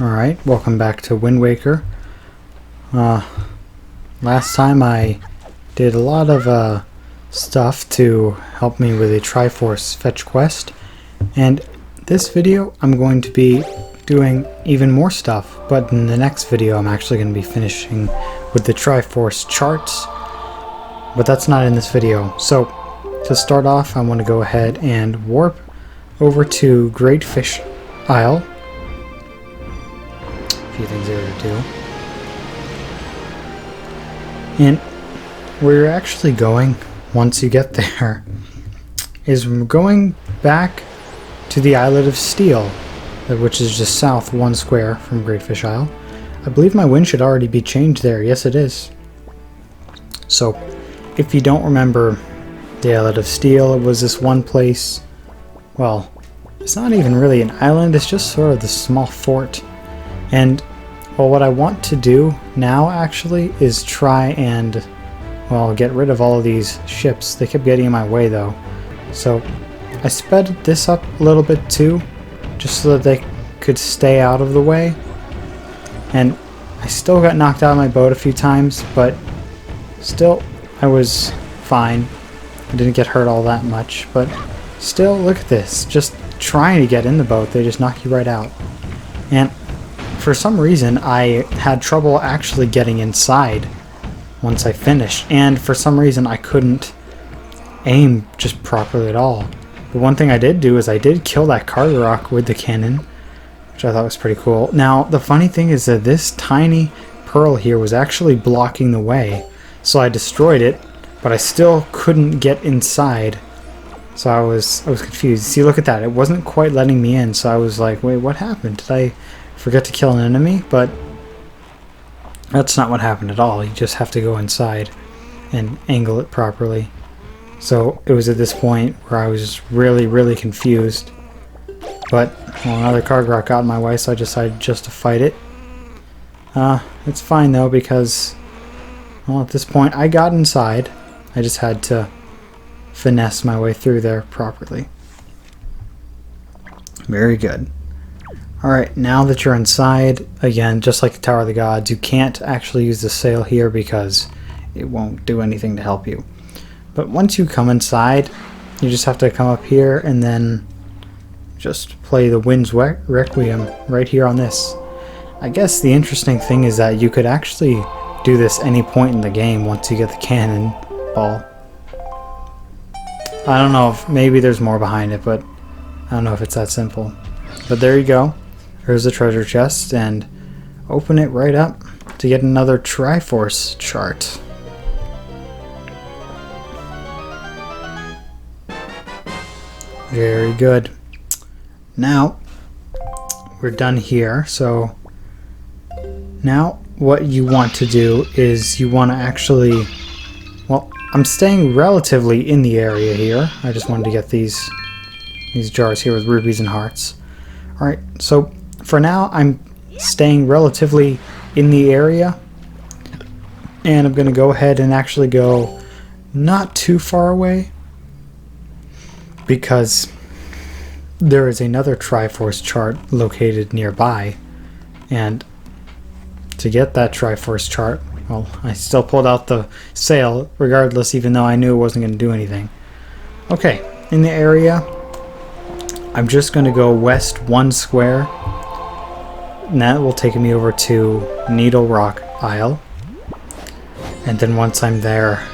Alright, welcome back to Wind Waker. Last time I did a lot of stuff to help me with a Triforce fetch quest, and this video I'm going to be doing even more stuff, but in the next video I'm actually going to be finishing with the Triforce Charts, but that's not in this video. So to start off, I want to go ahead and warp over to Greatfish Isle. A few things there to do. And where you're actually going once you get there is going back to the Islet of Steel, which is just south 1 square from Greatfish Isle. I believe my wind should already be changed there. Yes, it is. So if you don't remember the Islet of Steel, it was this one place. Well, it's not even really an island, it's just sort of this small fort. And well, what I want to do now actually is try and, well, get rid of all of these ships. They kept getting in my way though. So I sped this up a little bit too, just so that they could stay out of the way. And I still got knocked out of my boat a few times, but still I was fine. I didn't get hurt all that much, but still, look at this. Just trying to get in the boat, they just knock you right out. And for some reason, I had trouble actually getting inside once I finished, and for some reason I couldn't aim just properly at all. But one thing I did do is I did kill that kargorok with the cannon, which I thought was pretty cool. Now, the funny thing is that this tiny pearl here was actually blocking the way, so I destroyed it, but I still couldn't get inside. So I was confused. See, look at that. It wasn't quite letting me in, so I was like, wait, what happened? Did I forget to kill an enemy? But that's not what happened at all. You just have to go inside and angle it properly. So it was at this point where I was just really confused. But well, another kargorok got in my way, so I decided just to fight it. It's fine though, because well, at this point I got inside. I just had to finesse my way through there properly. Very good. Alright, now that you're inside, again, just like the Tower of the Gods, you can't actually use the sail here because it won't do anything to help you. But once you come inside, you just have to come up here and then just play the Wind's Requiem right here on this. I guess the interesting thing is that you could actually do this any point in the game once you get the cannon ball. I don't know if maybe there's more behind it, but I don't know if it's that simple. But there you go. Here's the treasure chest, and open it right up to get another Triforce chart. Very good. Now we're done here, so now what you want to do is you want to actually, well, I'm staying relatively in the area here. I just wanted to get these jars here with rubies and hearts. Alright, so for now I'm staying relatively in the area, and I'm going to go ahead and actually go not too far away, because there is another Triforce chart located nearby, and to get that Triforce chart, well, I still pulled out the sail regardless, even though I knew it wasn't going to do anything. Okay, in the area I'm just going to go west 1 square, and that will take me over to Needle Rock Isle. And then once I'm there,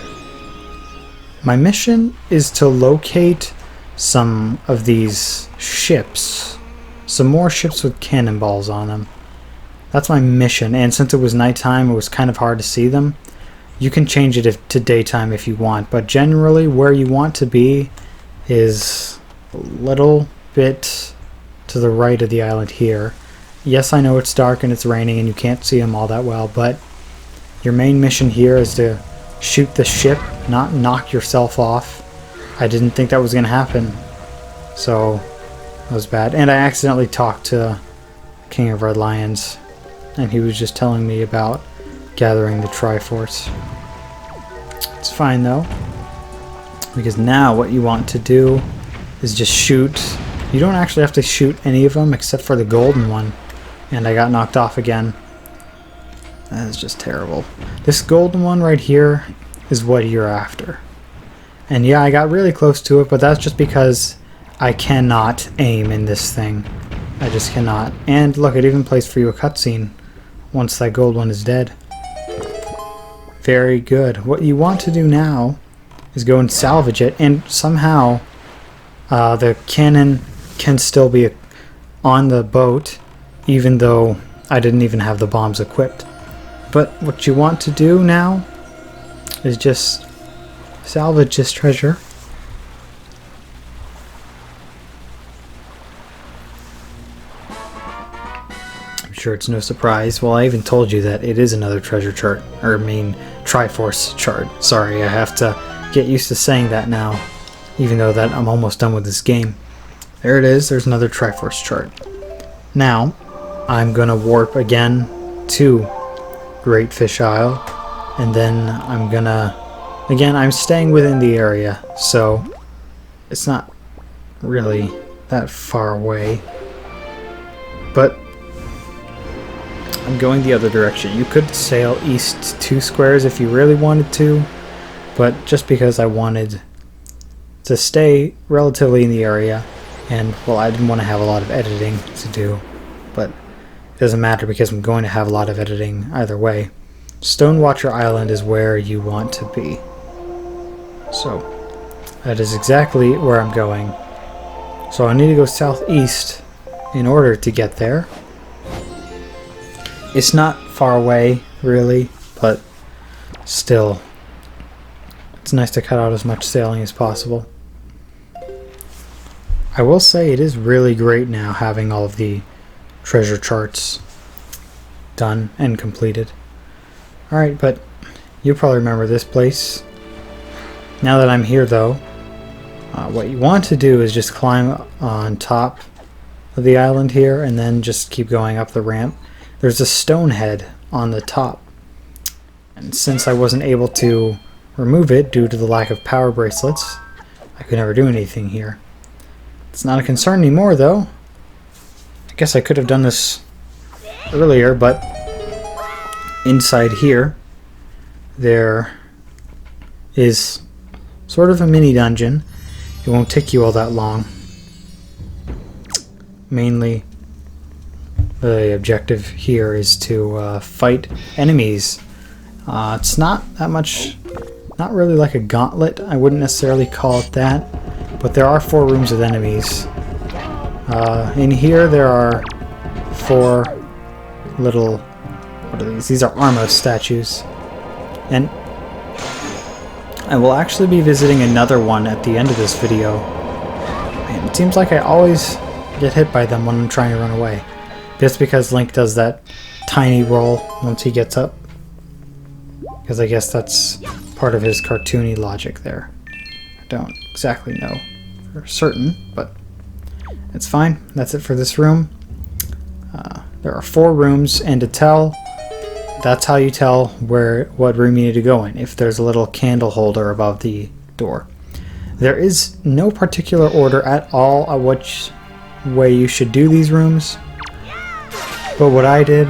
my mission is to locate some of these ships, some more ships with cannonballs on them. That's my mission, and since it was nighttime, it was kind of hard to see them. You can change it to daytime if you want, but generally where you want to be is a little bit to the right of the island here. Yes, I know it's dark and it's raining and you can't see them all that well, but your main mission here is to shoot the ship, not knock yourself off. I didn't think that was going to happen, so that was bad. And I accidentally talked to King of Red Lions, and he was just telling me about gathering the Triforce. It's fine though, because now what you want to do is just shoot. You don't actually have to shoot any of them except for the golden one. and I got knocked off again. That is just terrible. This golden one right here is what you're after. And yeah, I got really close to it, but that's just because I cannot aim in this thing. I just cannot. And look, it even plays for you a cutscene once that gold one is dead. Very good. What you want to do now is go and salvage it, and somehow the cannon can still be on the boat, even though I didn't even have the bombs equipped. But what you want to do now is just salvage this treasure. I'm sure it's no surprise. Well, I even told you that it is another treasure chart, or I mean Triforce Chart. Sorry, I have to get used to saying that now, even though that I'm almost done with this game. There it is, there's another Triforce Chart. Now, I'm gonna warp again to Greatfish Isle, and then I'm gonna, again, I'm staying within the area, so it's not really that far away, but I'm going the other direction. You could sail east 2 squares if you really wanted to, but just because I wanted to stay relatively in the area, and well, I didn't want to have a lot of editing to do, but it doesn't matter because I'm going to have a lot of editing either way. Stonewatcher Island is where you want to be. So that is exactly where I'm going. So I need to go southeast in order to get there. It's not far away, really, but still, it's nice to cut out as much sailing as possible. I will say it is really great now having all of the treasure charts done and completed. Alright, but you probably remember this place. Now that I'm here though, what you want to do is just climb on top of the island here and then just keep going up the ramp. There's a stone head on the top, and since I wasn't able to remove it due to the lack of power bracelets, I could never do anything here. It's not a concern anymore though. I guess I could have done this earlier, but inside here there is sort of a mini dungeon. It won't take you all that long. Mainly the objective here is to fight enemies. It's not that much, not really like a gauntlet. I wouldn't necessarily call it that, but there are 4 rooms with enemies. In here there are 4 little, what are these? These are Armos statues. And I will actually be visiting another one at the end of this video. Man, it seems like I always get hit by them when I'm trying to run away. Just because Link does that tiny roll once he gets up. Because I guess that's part of his cartoony logic there. I don't exactly know for certain, but it's fine. That's it for this room. There are 4 rooms, and to tell, that's how you tell what room you need to go in, if there's a little candle holder above the door. There is no particular order at all on which way you should do these rooms, but what I did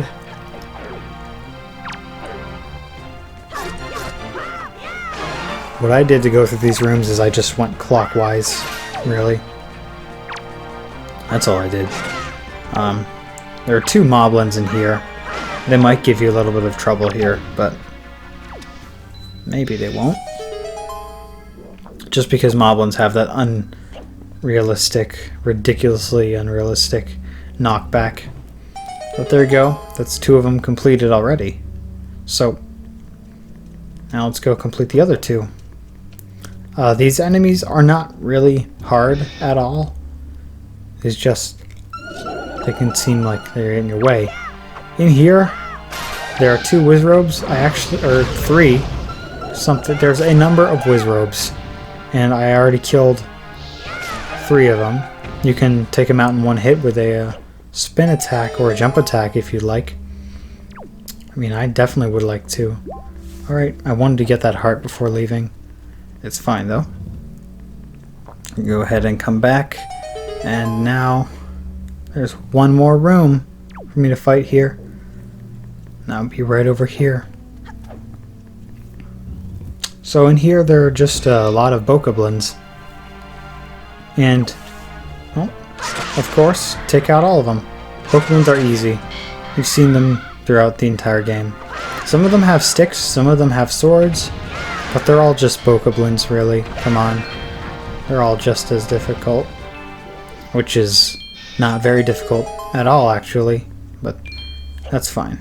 to go through these rooms is I just went clockwise, really. That's all I did. There are 2 moblins in here. They might give you a little bit of trouble here, but maybe they won't. Just because moblins have that unrealistic, ridiculously unrealistic knockback. But there you go. That's 2 of them completed already. So now let's go complete the other 2. These enemies are not really hard at all. It's just they can seem like they're in your way. In here, there are 2 wizrobes. Or 3. Something. There's a number of wizrobes, and I already killed 3 of them. You can take them out in one hit with a spin attack or a jump attack if you'd like. I mean, I definitely would like to. Alright, I wanted to get that heart before leaving. It's fine though. Go ahead and come back, and now there's one more room for me to fight here. That would be right over here. So in here there are just a lot of bokoblins. And, well, of course, take out all of them. Bokoblins are easy. You've seen them throughout the entire game. Some of them have sticks, some of them have swords, but they're all just bokoblins, really. Come on. They're all just as difficult. Which is not very difficult at all, actually, but that's fine.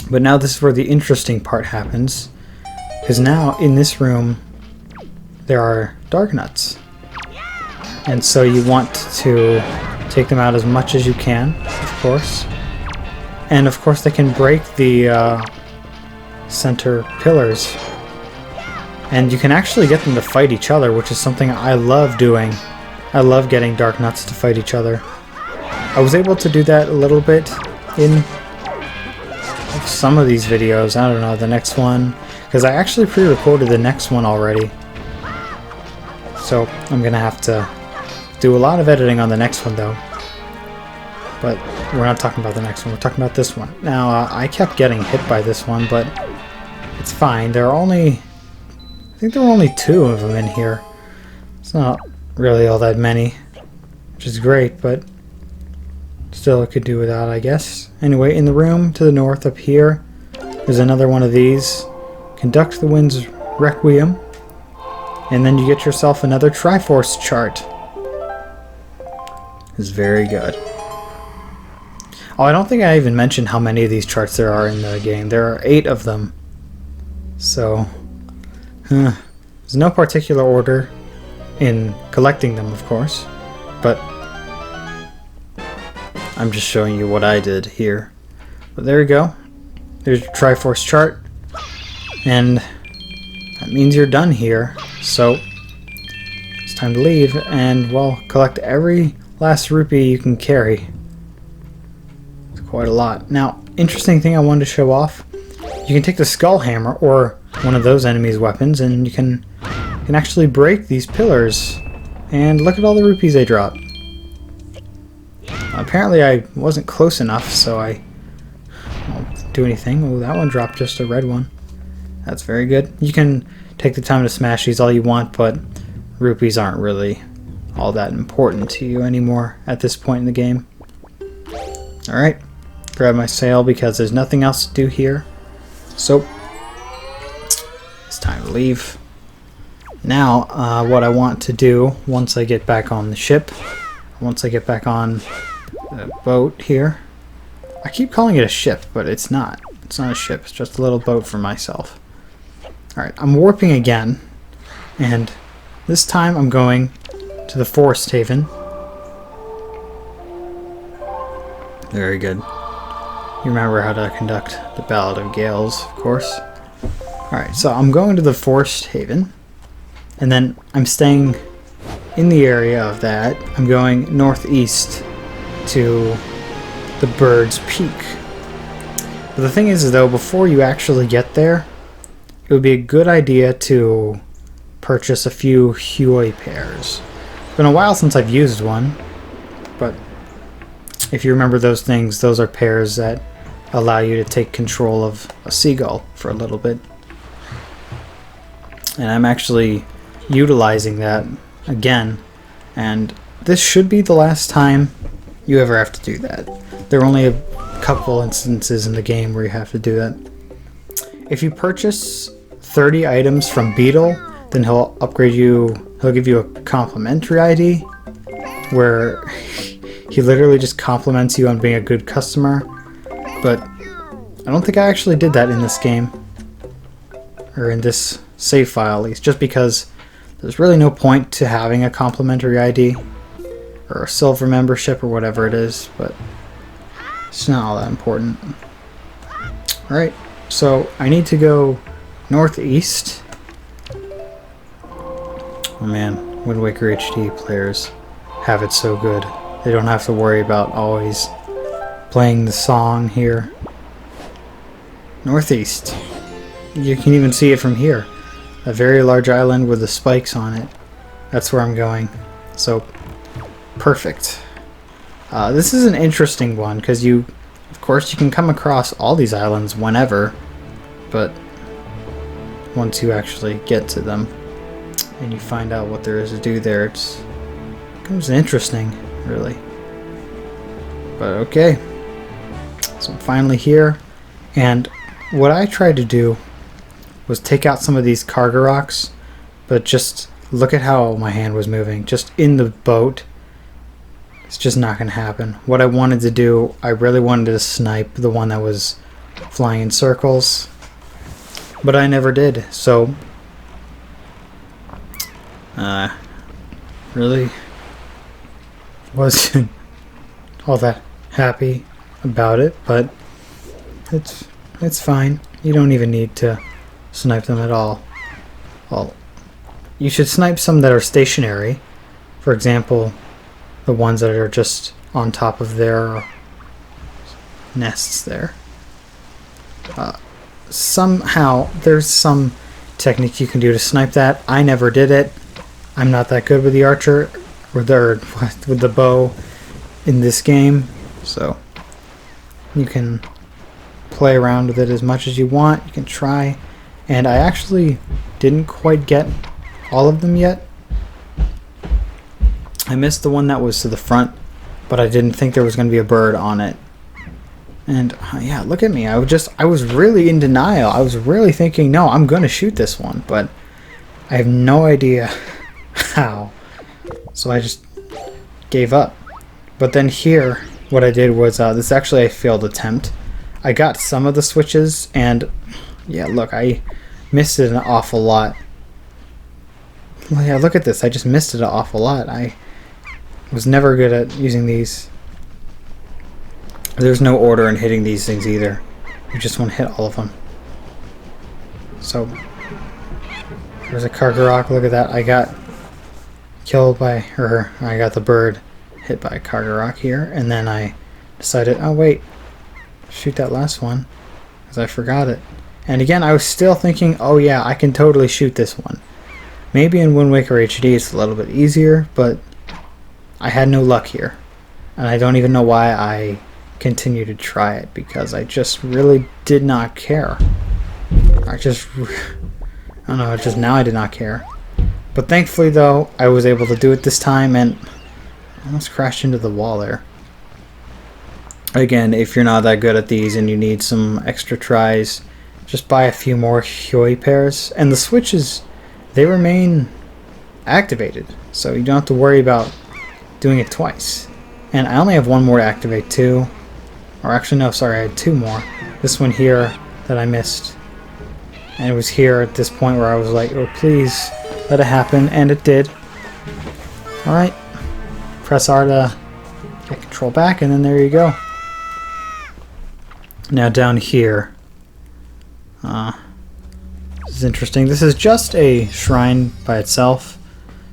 But now this is where the interesting part happens, because now in this room there are Darknuts. And so you want to take them out as much as you can, of course. And of course they can break the center pillars. And you can actually get them to fight each other, which is something I love doing. I love getting Darknuts to fight each other. I was able to do that a little bit in some of these videos. I don't know, the next one. Because I actually pre-recorded the next one already. So I'm going to have to do a lot of editing on the next one though. But we're not talking about the next one, we're talking about this one. Now, I kept getting hit by this one, but it's fine. There are only... I think there were only 2 of them in here. It's not really all that many, which is great, but still it could do without, I guess. Anyway, in the room to the north up here, there's another one of these. Conduct the Wind's Requiem, and then you get yourself another Triforce Chart. It's very good. Oh, I don't think I even mentioned how many of these charts there are in the game. There are 8 of them. So, there's no particular order in collecting them, of course, but I'm just showing you what I did here. But there we go. There's your Triforce Chart, and that means you're done here. So it's time to leave and, well, collect every last rupee you can carry. It's quite a lot. Now, interesting thing I wanted to show off. You can take the skull hammer or one of those enemies' weapons, and you can actually break these pillars. And look at all the rupees they drop. Apparently I wasn't close enough, so I won't do anything. Oh, that one dropped just a red one. That's very good. You can take the time to smash these all you want, but rupees aren't really all that important to you anymore at this point in the game. Alright, grab my sail because there's nothing else to do here. So, it's time to leave. Now, what I want to do once I get back on the ship, once I get back on the boat here, I keep calling it a ship, but it's not. It's not a ship, it's just a little boat for myself. Alright, I'm warping again, and this time I'm going to the Forest Haven. Very good. You remember how to conduct the Ballad of Gales, of course. Alright, so I'm going to the Forest Haven, and then I'm staying in the area of that. I'm going northeast to the Bird's Peak. But the thing is, though, before you actually get there, it would be a good idea to purchase a few hyoi pears. It's been a while since I've used one, but if you remember those things, those are pears that allow you to take control of a seagull for a little bit. And I'm actually utilizing that again, and this should be the last time you ever have to do that. There are only a couple instances in the game where you have to do that. If you purchase 30 items from Beetle, then he'll upgrade you, he'll give you a complimentary ID, where he literally just compliments you on being a good customer. But I don't think I actually did that in this game, or in this save file at least, just because there's really no point to having a complimentary ID or a silver membership or whatever it is, but it's not all that important. Alright, so I need to go northeast. Oh man, Wind Waker HD players have it so good. They don't have to worry about always playing the song here. Northeast. You can even see it from here. A very large island with the spikes on it. That's where I'm going. So, perfect. This is an interesting one because of course, you can come across all these islands whenever, but once you actually get to them and you find out what there is to do there, it becomes interesting, really. But okay, so I'm finally here, and what I tried to do was take out some of these kargoroks, but just look at how my hand was moving, just in the boat. It's just not going to happen. What I wanted to do, I really wanted to snipe the one that was flying in circles, but I never did, so really wasn't all that happy about it, but it's fine. You don't even need to snipe them at all. Well, you should snipe some that are stationary. For example, the ones that are just on top of their nests there. Somehow, there's some technique you can do to snipe that. I never did it. I'm not that good with the archer, with the bow in this game, so you can play around with it as much as you want. You can try, and I actually didn't quite get all of them yet. I missed the one that was to the front, but I didn't think there was going to be a bird on it. And yeah, look at me. I was really in denial. I was really thinking, no, I'm going to shoot this one, but I have no idea how. So I just gave up. But then here, what I did was, this is actually a failed attempt. I got some of the switches, and yeah, look, I missed it an awful lot. Well, yeah, look at this. I just missed it an awful lot. I was never good at using these. There's no order in hitting these things either. You just want to hit all of them. So, there's a kargorok. Look at that. I got killed by, or I got the bird hit by a kargorok here, and then I decided, oh wait, shoot that last one, because I forgot it. And again, I was still thinking, oh yeah, I can totally shoot this one. Maybe in Wind Waker HD it's a little bit easier, but I had no luck here. And I don't even know why I continue to try it, because I just really did not care. I don't know, just now I did not care. But thankfully though, I was able to do it this time, and I almost crashed into the wall there. Again, if you're not that good at these and you need some extra tries, just buy a few more hyoi pears, and the switches, they remain activated, so you don't have to worry about doing it twice. And I only have one more to activate too. Or actually no, sorry, I had two more. This one here that I missed. And it was here at this point where I was like, oh please, let it happen, and it did. Alright. Press R to get control back, and then there you go. Now down here. This is interesting. This is just a shrine by itself.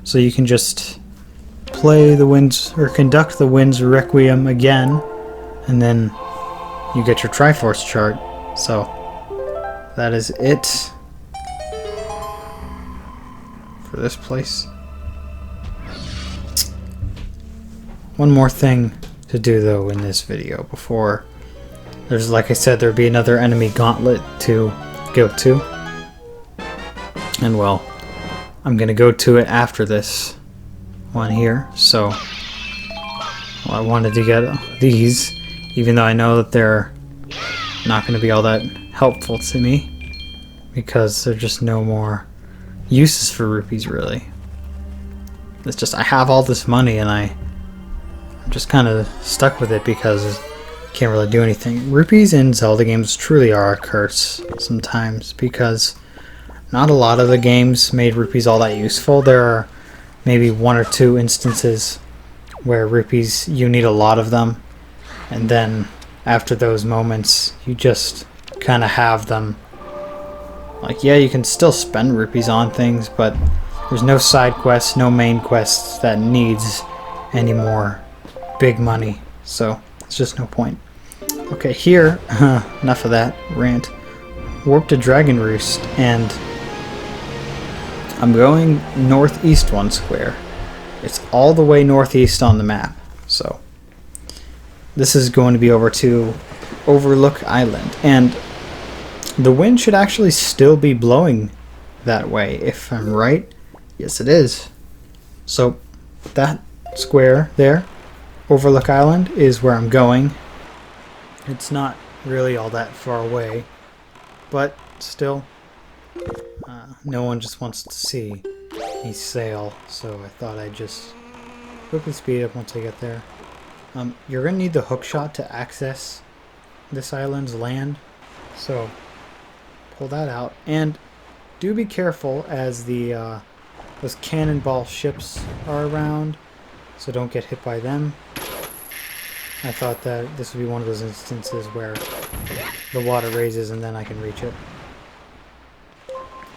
So you can just play the winds, or conduct the wind's Requiem again, and then you get your Triforce Chart. So that is it for this place. One more thing to do though in this video before there's, like I said, there'd be another enemy gauntlet to go to. And well, I'm gonna go to it after this one here, so I wanted to get these, even though I know that they're not going to be all that helpful to me, because there's just no more uses for rupees really. It's just I have all this money and I'm just kind of stuck with it because I can't really do anything. Rupees in Zelda games truly are a curse sometimes, because not a lot of the games made rupees all that useful. There are maybe one or two instances where rupees, you need a lot of them, and then after those moments you just kind of have them. Like, yeah, you can still spend rupees on things, but there's no side quests, no main quests that needs any more big money, so it's just no point. Okay, here, enough of that rant. Warp to Dragon Roost, and I'm going northeast 1 square. It's all the way northeast on the map, so this is going to be over to Overlook Island, and the wind should actually still be blowing that way, if I'm right. Yes, it is. So that square there, Overlook Island, is where I'm going. It's not really all that far away, but still, no one just wants to see me sail, so I thought I'd just quickly speed up once I get there. You're going to need the Hookshot to access this island's land, so pull that out, and do be careful as the those cannonball ships are around, so don't get hit by them. I thought that this would be one of those instances where the water raises and then I can reach it.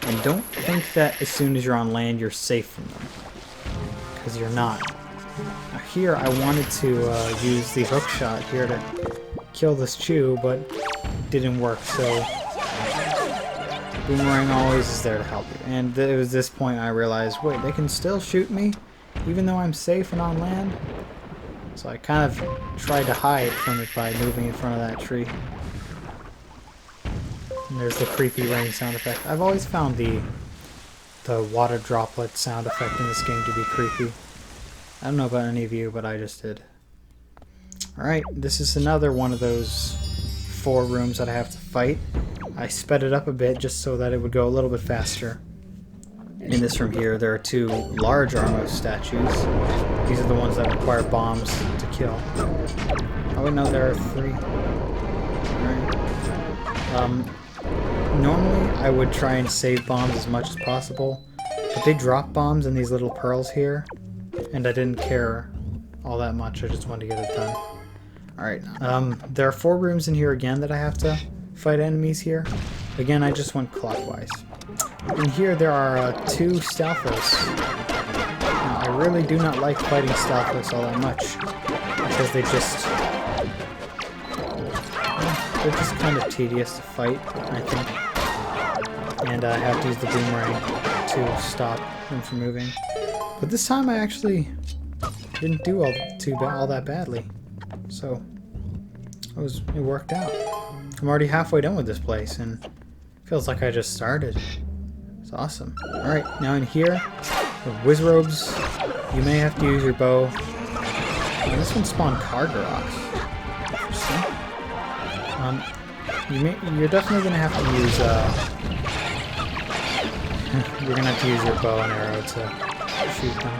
And don't think that as soon as you're on land you're safe from them, because you're not. Now here I wanted to use the Hookshot here to kill this chew, but it didn't work, so Boomerang always is there to help you. And it was this point I realized, wait, they can still shoot me even though I'm safe and on land? So I kind of tried to hide from it by moving in front of that tree. And there's the creepy rain sound effect. I've always found the water droplet sound effect in this game to be creepy. I don't know about any of you, but I just did. Alright, this is another one of those 4 rooms that I have to fight. I sped it up a bit just so that it would go a little bit faster. In this room here, there are 2 large Armos statues. These are the ones that require bombs to kill. Oh wait, no, there are 3. Alright. Normally, I would try and save bombs as much as possible, but they drop bombs in these little pearls here, and I didn't care all that much. I just wanted to get it done. Alright, there are 4 rooms in here again that I have to fight enemies here. Again, I just went clockwise. In here there are 2 Stalfos. Now, I really do not like fighting Stalfos all that much, because they're just kind of tedious to fight, I think. And I have to use the boomerang to stop them from moving. But this time I actually didn't do all that badly. So it worked out. I'm already halfway done with this place, and it feels like I just started. It's awesome. Alright, now in here, the Wizrobes, you may have to use your bow. And this one spawned kargoroks. Interesting. You're definitely going to have to use, you're going to have to use your bow and arrow to shoot them.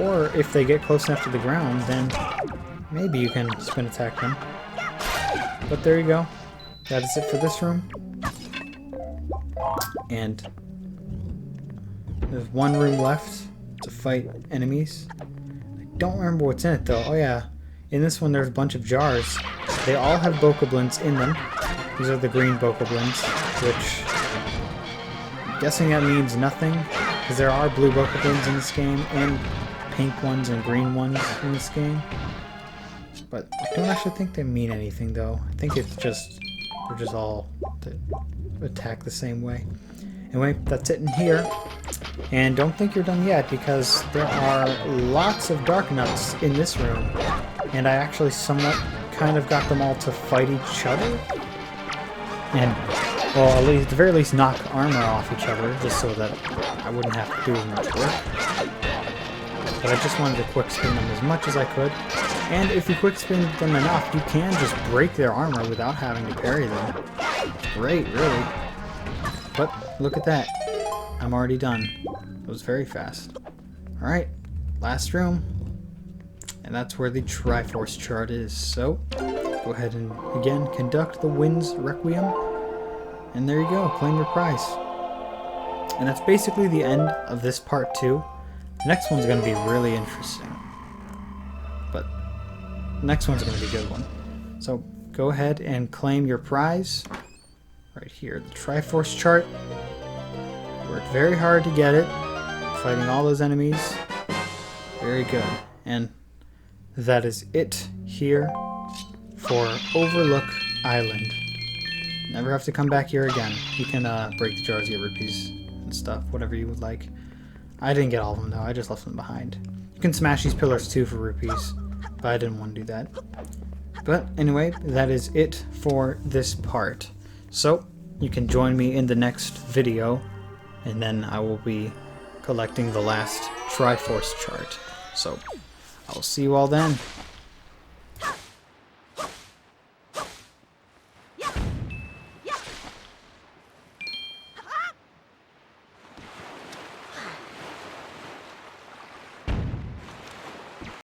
Or if they get close enough to the ground, then maybe you can spin attack them. But there you go. That is it for this room. And there's 1 room left to fight enemies. I don't remember what's in it though. Oh yeah, in this one there's a bunch of jars. They all have bokoblins in them. These are the green bokoblins, which I'm guessing that means nothing, because there are blue bokoblins in this game, and pink ones and green ones in this game. But I don't actually think they mean anything though. I think it's just, they're just all to attack the same way. Anyway, that's it in here. And don't think you're done yet, because there are lots of Darknuts in this room. And I actually somewhat kind of got them all to fight each other. And, well, at the very least knock armor off each other, just so that I wouldn't have to do as much work. But I just wanted to quick spin them as much as I could. And if you quick spin them enough, you can just break their armor without having to parry them. It's great, really. But look at that. I'm already done. It was very fast. Alright, last room. And that's where the Triforce Chart is. So, go ahead and, again, conduct the Wind's Requiem. And there you go, claim your prize. And that's basically the end of this part 2. The next one's going to be really interesting. But the next one's going to be a good one. So, go ahead and claim your prize. Right here, the Triforce Chart. Worked very hard to get it. Fighting all those enemies. Very good. And that is it here for Overlook Island. Never have to come back here again. You can break the jars, get rupees and stuff, whatever you would like. I didn't get all of them though, I just left them behind. You can smash these pillars too for rupees. but I didn't want to do that. But anyway, that is it for this part. So you can join me in the next video, and then I will be collecting the last Triforce Chart. So I'll see you all then.